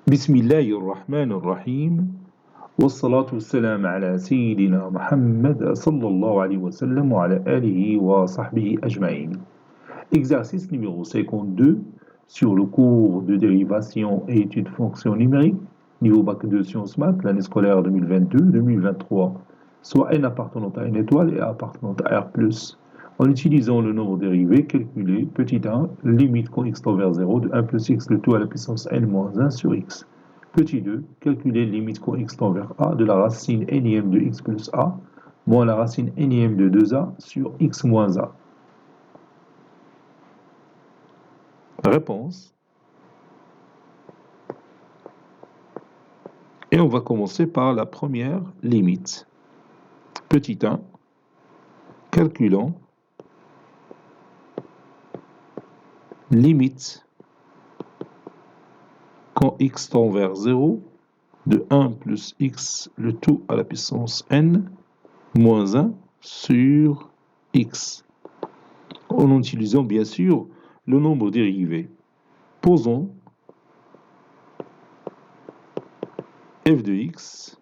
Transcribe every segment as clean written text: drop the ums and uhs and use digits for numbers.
بسم الله الرحمن الرحيم والصلاة والسلام على سيدنا محمد صلى الله عليه وسلم وعلى آله وصحبه أجمعين. Exercice numéro 52 sur le cours de dérivation et études fonctions numériques, niveau bac 2 sciences maths, l'année scolaire 2022-2023, soit n appartenant à une étoile et a appartenant à R+, en utilisant le nombre dérivé calculé, petit 1, limite quand x tend vers 0 de 1 plus x le tout à la puissance n moins 1 sur x. Petit 2, calculer limite quand x tend vers a de la racine énième de x plus a moins la racine énième de 2a sur x moins a. Réponse. Et on va commencer par la première limite. Petit 1, calculons limite quand x tend vers 0 de 1 plus x le tout à la puissance n moins 1 sur x. En utilisant bien sûr le nombre dérivé. Posons f de x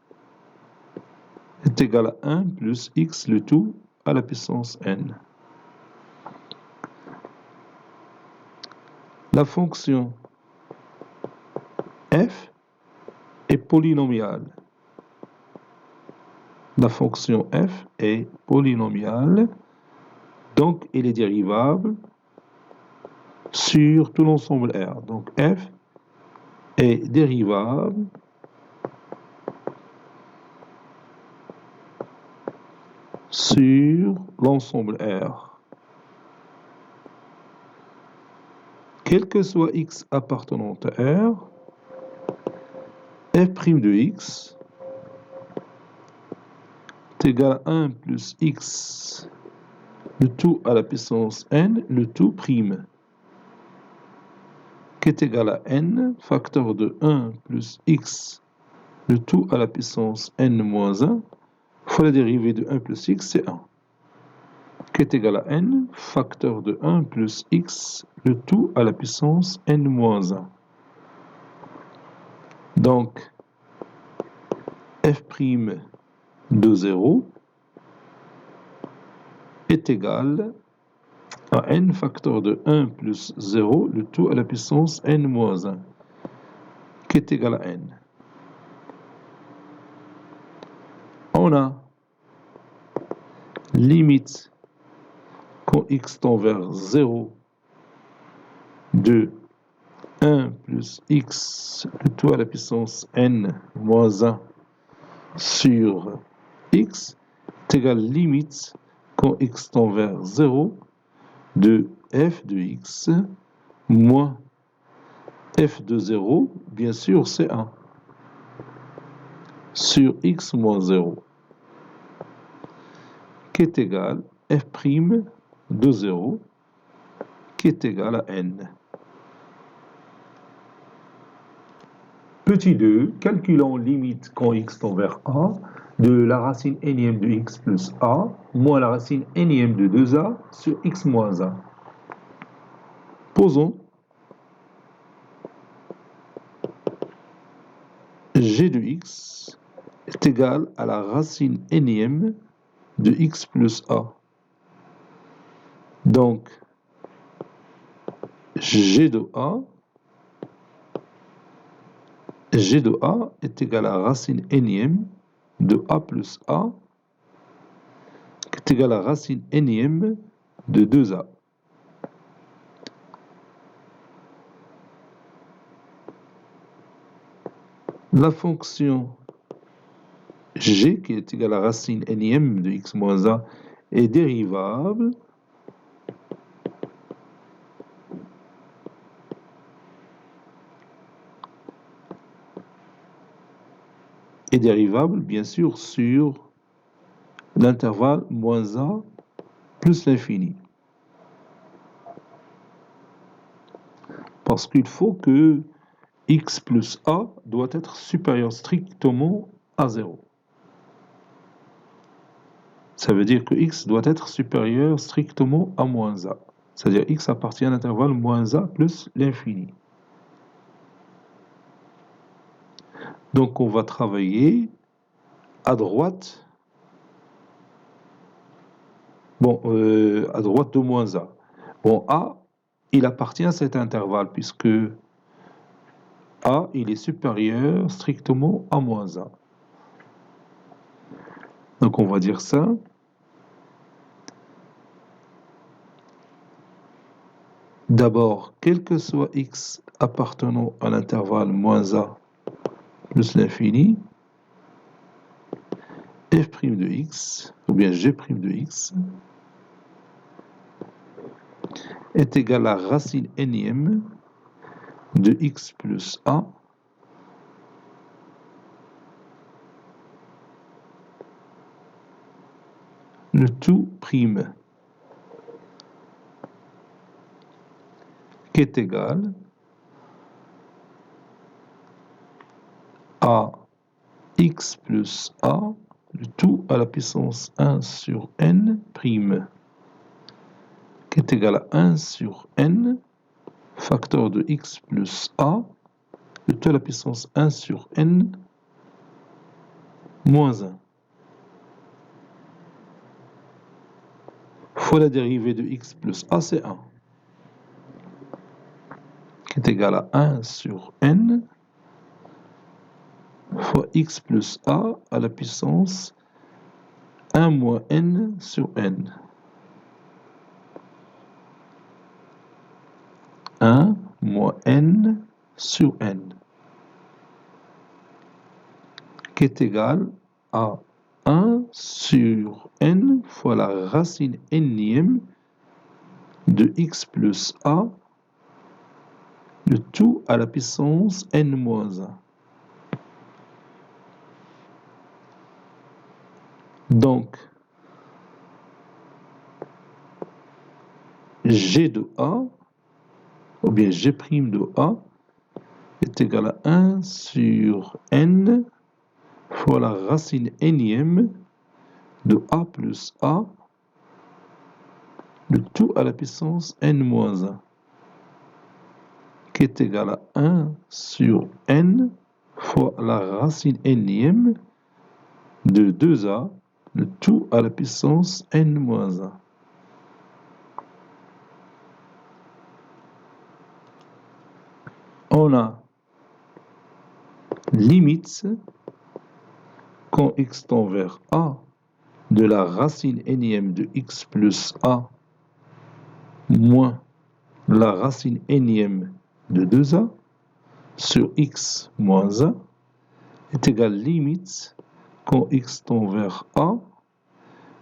est égal à 1 plus x le tout à la puissance n. La fonction f est polynomiale. La fonction f est polynomiale, donc elle est dérivable sur tout l'ensemble R. Donc f est dérivable sur l'ensemble R. Quel que soit x appartenant à R, f' de x est égal à 1 plus x le tout à la puissance n, le tout prime, qui est égal à n, facteur de 1 plus x le tout à la puissance n moins 1, fois la dérivée de 1 plus x, c'est 1, qui est égal à n, facteur de 1 plus x le tout à la puissance n moins 1. Donc, f' de 0 est égal à n facteur de 1 plus 0, le tout à la puissance n moins 1, qui est égal à n. On a limite quand x tend vers 0 de 1 plus x, le tout à la puissance n moins 1 sur x, est égal à limite quand x tend vers 0 de f de x moins f de 0, bien sûr c'est 1, sur x moins 0, qui est égal à f' de 0, qui est égal à n. Petit 2, calculons limite quand x tend vers a de la racine énième de x plus a moins la racine énième de 2a sur x moins 1. Posons g de x est égal à la racine énième de x plus a. Donc, g de a est égal à la racine énième de a plus a, qui est égal à la racine énième de 2a. La fonction g, qui est égale à la racine énième de x moins a, est dérivable bien sûr sur l'intervalle moins a plus l'infini. Parce qu'il faut que x plus a doit être supérieur strictement à 0. Ça veut dire que x doit être supérieur strictement à moins a. C'est-à-dire x appartient à l'intervalle moins a plus l'infini. Donc, on va travailler à droite. Bon, à droite de moins A. Bon, A, il appartient à cet intervalle puisque A, il est supérieur strictement à moins A. Donc, on va dire ça. D'abord, quel que soit x appartenant à l'intervalle moins A plus l'infini, f' de x, ou bien g' de x, est égal à racine énième de x plus a le tout prime qui est égal à x plus a le tout à la puissance 1 sur n prime qui est égal à 1 sur n facteur de x plus a le tout à la puissance 1 sur n moins 1 fois la dérivée de x plus a, c'est 1 qui est égal à 1 sur n fois x plus a à la puissance 1 moins n sur n. 1 moins n sur n qui est égal à 1 sur n fois la racine énième de x plus a le tout à la puissance n moins 1. Donc, g de a, ou bien g' de a, est égal à 1 sur n fois la racine énième de a plus a, le tout à la puissance n moins 1, qui est égal à 1 sur n fois la racine énième de 2a, le tout à la puissance n moins 1. On a limite quand x tend vers a de la racine énième de x plus a moins la racine énième de 2a sur x moins 1 est égal limite quand x tend vers a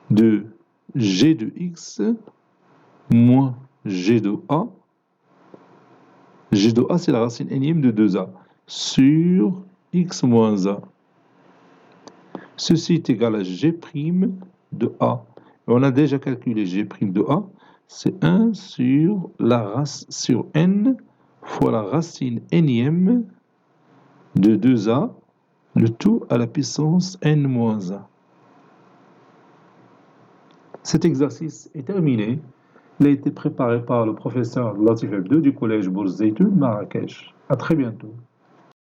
de g de x moins g de a. G de a, c'est la racine énième de 2a sur x moins a. Ceci est égal à g' de a. Et on a déjà calculé g' de a. C'est 1 sur n fois la racine énième de 2a, le tout à la puissance n moins 1. Cet exercice est terminé. Il a été préparé par le professeur Latif Hebdo du collège Bourz Zeytoun, Marrakech. À très bientôt.